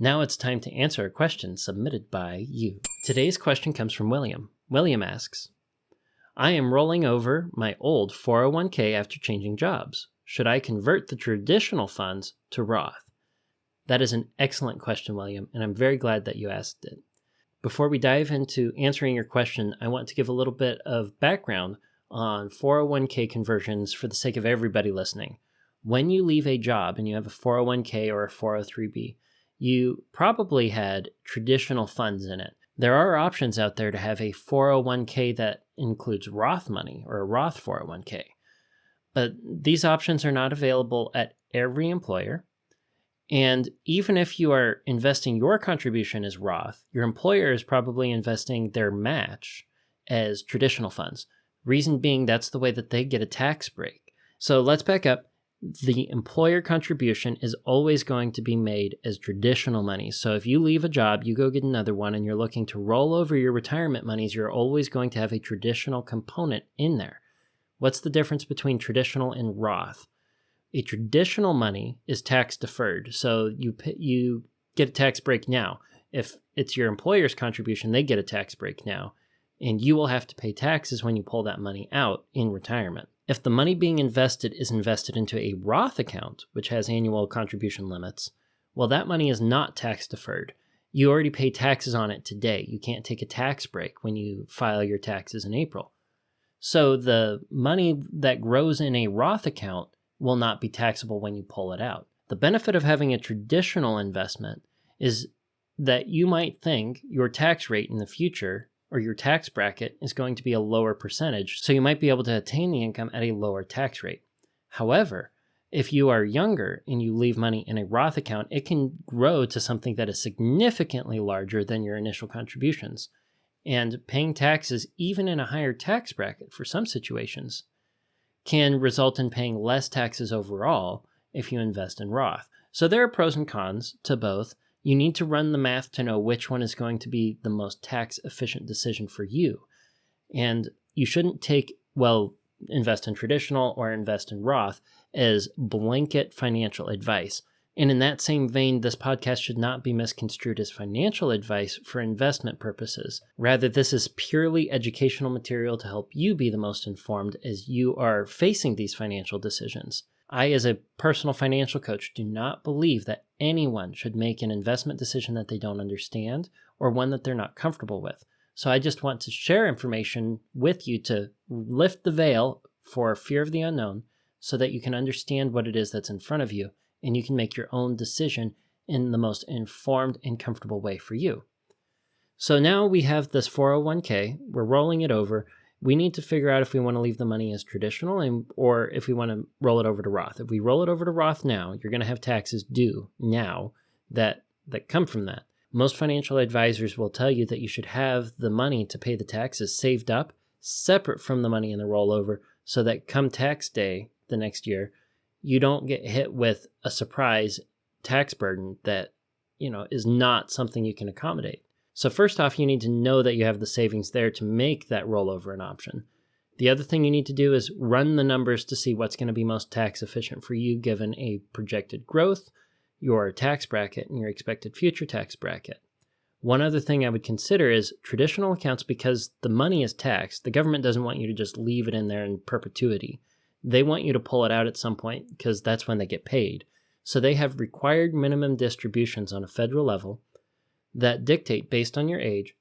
Now it's time to answer a question submitted by you. Today's question comes from William. William asks, I am rolling over my old 401k after changing jobs. Should I convert the traditional funds to Roth? That is an excellent question, William, and I'm very glad that you asked it. Before we dive into answering your question, I want to give a little bit of background on 401k conversions for the sake of everybody listening. When you leave a job and you have a 401k or a 403b, you probably had traditional funds in it. There are options out there to have a 401k that includes Roth money or a Roth 401k. But these options are not available at every employer. And even if you are investing your contribution as Roth, your employer is probably investing their match as traditional funds. Reason being, that's the way that they get a tax break. So let's back up. The employer contribution is always going to be made as traditional money. So if you leave a job, you go get another one, and you're looking to roll over your retirement monies, you're always going to have a traditional component in there. What's the difference between traditional and Roth? A traditional money is tax deferred. So you get a tax break now. If it's your employer's contribution, they get a tax break now. And you will have to pay taxes when you pull that money out in retirement. If the money being invested is invested into a Roth account, which has annual contribution limits, well, that money is not tax deferred. You already pay taxes on it today. You can't take a tax break when you file your taxes in April. So the money that grows in a Roth account will not be taxable when you pull it out. The benefit of having a traditional investment is that you might think your tax rate in the future or your tax bracket is going to be a lower percentage, so you might be able to attain the income at a lower tax rate. However, if you are younger and you leave money in a Roth account, it can grow to something that is significantly larger than your initial contributions. And paying taxes, even in a higher tax bracket for some situations, can result in paying less taxes overall if you invest in Roth. So there are pros and cons to both. You need to run the math to know which one is going to be the most tax-efficient decision for you. And you shouldn't invest in traditional or invest in Roth as blanket financial advice. And in that same vein, this podcast should not be misconstrued as financial advice for investment purposes. Rather, this is purely educational material to help you be the most informed as you are facing these financial decisions. I, as a personal financial coach, do not believe that anyone should make an investment decision that they don't understand or one that they're not comfortable with. So I just want to share information with you to lift the veil for fear of the unknown so that you can understand what it is that's in front of you and you can make your own decision in the most informed and comfortable way for you. So now we have this 401k, we're rolling it over. We need to figure out if we want to leave the money as traditional or if we want to roll it over to Roth. If we roll it over to Roth now, you're going to have taxes due now that come from that. Most financial advisors will tell you that you should have the money to pay the taxes saved up, separate from the money in the rollover, so that come tax day the next year, you don't get hit with a surprise tax burden that, is not something you can accommodate. So first off, you need to know that you have the savings there to make that rollover an option. The other thing you need to do is run the numbers to see what's going to be most tax efficient for you given a projected growth, your tax bracket, and your expected future tax bracket. One other thing I would consider is traditional accounts, because the money is taxed. The government doesn't want you to just leave it in there in perpetuity. They want you to pull it out at some point because that's when they get paid. So they have required minimum distributions on a federal level that dictate, based on your age,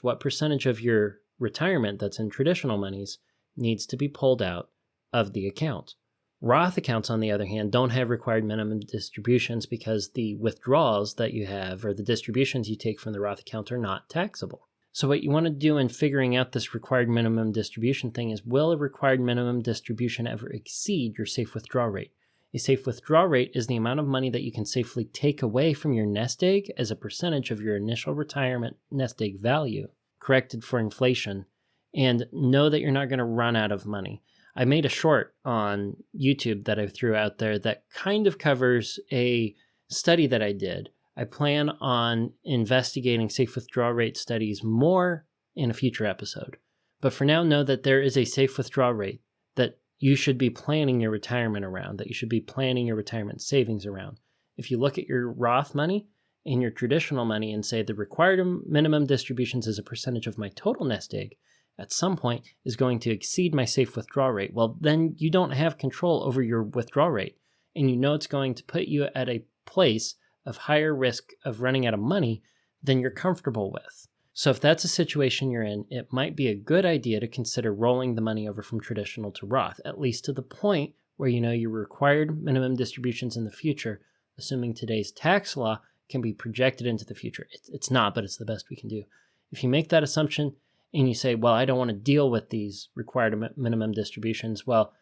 what percentage of your retirement that's in traditional monies needs to be pulled out of the account. Roth accounts, on the other hand, don't have required minimum distributions because the withdrawals that you have or the distributions you take from the Roth account are not taxable. So what you want to do in figuring out this required minimum distribution thing is, will a required minimum distribution ever exceed your safe withdrawal rate? A safe withdrawal rate is the amount of money that you can safely take away from your nest egg as a percentage of your initial retirement nest egg value, corrected for inflation, and know that you're not going to run out of money. I made a short on YouTube that I threw out there that kind of covers a study that I did. I plan on investigating safe withdrawal rate studies more in a future episode. But for now, know that there is a safe withdrawal rate that you should be planning your retirement around, that you should be planning your retirement savings around. If you look at your Roth money, in your traditional money and say the required minimum distributions as a percentage of my total nest egg at some point is going to exceed my safe withdrawal rate, well, then you don't have control over your withdrawal rate. And you know it's going to put you at a place of higher risk of running out of money than you're comfortable with. So if that's a situation you're in, it might be a good idea to consider rolling the money over from traditional to Roth, at least to the point where you know your required minimum distributions in the future, assuming today's tax law can be projected into the future. It's not, but it's the best we can do. If you make that assumption and you say, well, I don't want to deal with these required minimum distributions, well,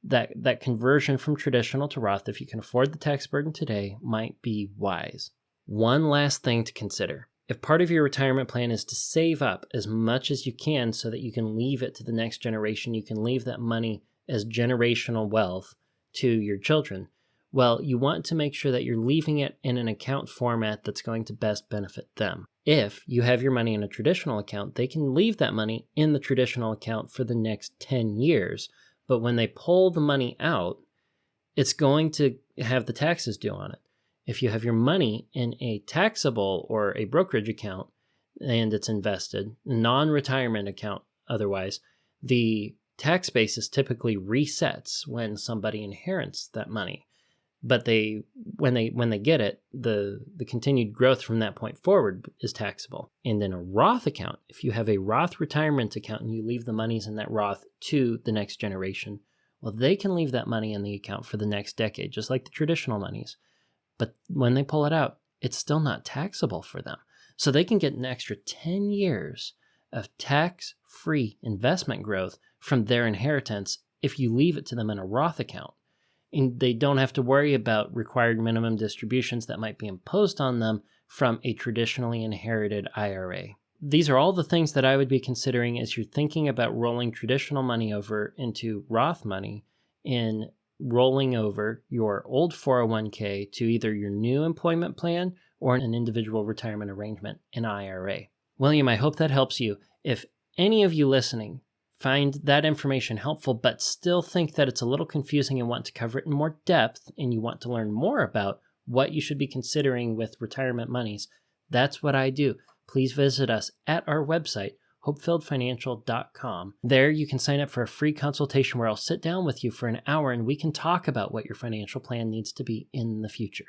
that conversion from traditional to Roth, if you can afford the tax burden today, might be wise. One last thing to consider. If part of your retirement plan is to save up as much as you can so that you can leave it to the next generation, you can leave that money as generational wealth to your children, well, you want to make sure that you're leaving it in an account format that's going to best benefit them. If you have your money in a traditional account, they can leave that money in the traditional account for the next 10 years. But when they pull the money out, it's going to have the taxes due on it. If you have your money in a taxable or a brokerage account and it's invested, non-retirement account otherwise, the tax basis typically resets when somebody inherits that money. But when they get it, the continued growth from that point forward is taxable. And in a Roth account, if you have a Roth retirement account and you leave the monies in that Roth to the next generation, well, they can leave that money in the account for the next decade, just like the traditional monies. But when they pull it out, it's still not taxable for them. So they can get an extra 10 years of tax-free investment growth from their inheritance if you leave it to them in a Roth account. And they don't have to worry about required minimum distributions that might be imposed on them from a traditionally inherited IRA. These are all the things that I would be considering as you're thinking about rolling traditional money over into Roth money in rolling over your old 401k to either your new employment plan or an individual retirement arrangement, an IRA. William, I hope that helps you. If any of you listening find that information helpful, but still think that it's a little confusing and want to cover it in more depth, and you want to learn more about what you should be considering with retirement monies, that's what I do. Please visit us at our website, HopeFilledFinancial.com. There you can sign up for a free consultation where I'll sit down with you for an hour and we can talk about what your financial plan needs to be in the future.